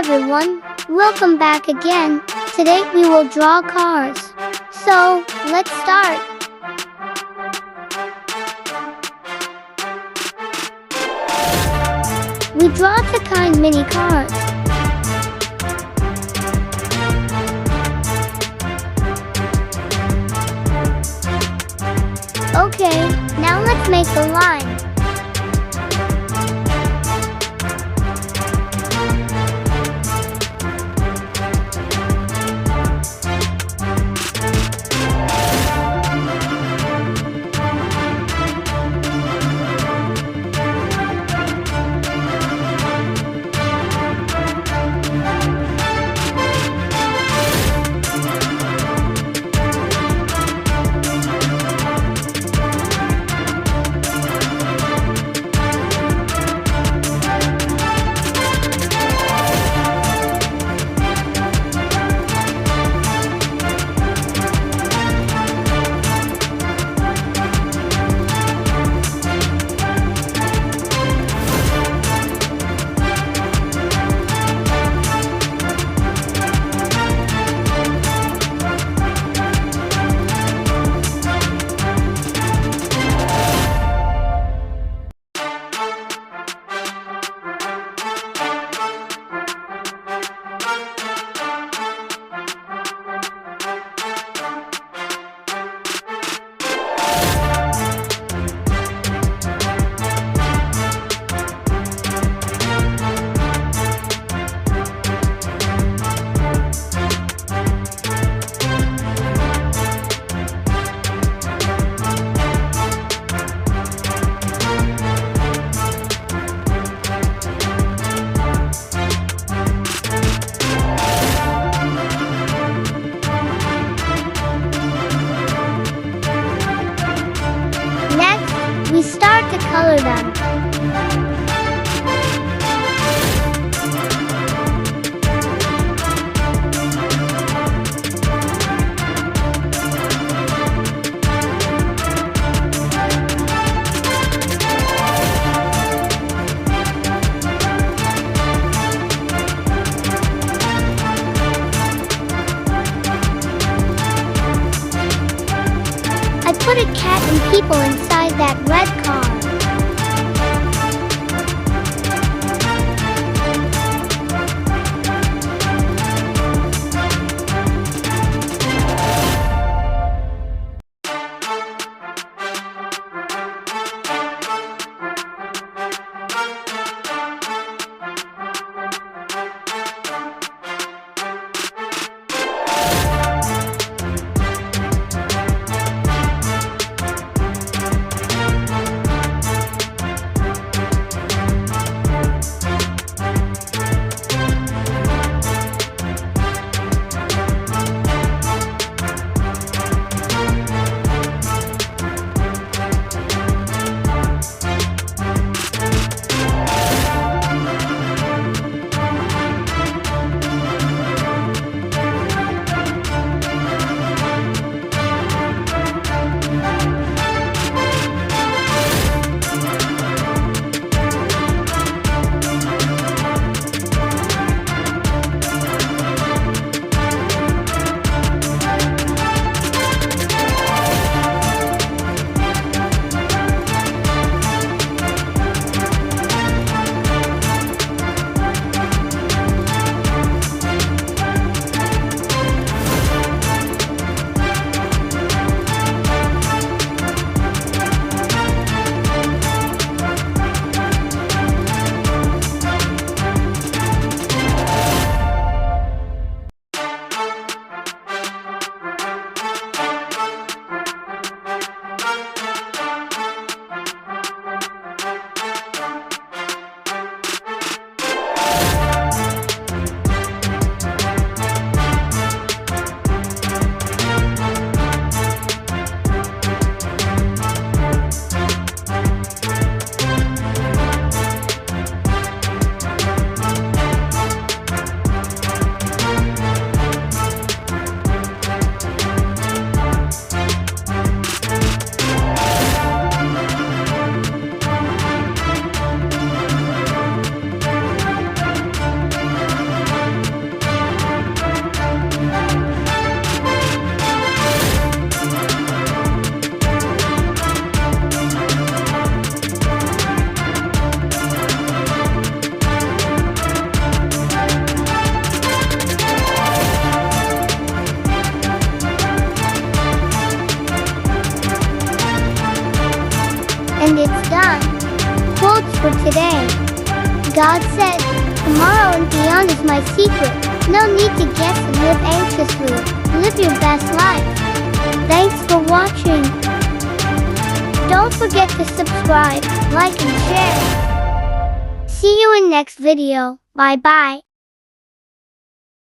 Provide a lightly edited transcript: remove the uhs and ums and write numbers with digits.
everyone, welcome back again. Today we will draw cars. So, let's start. We draw the kind mini cars. Okay, now let's make the line. We start to color them. I put a cat and people inside that red car. today. God said, tomorrow and beyond is my secret. No need to guess and live anxiously. Live your best life. Thanks for watching. Don't forget to subscribe, like and share. See you in next video. Bye bye.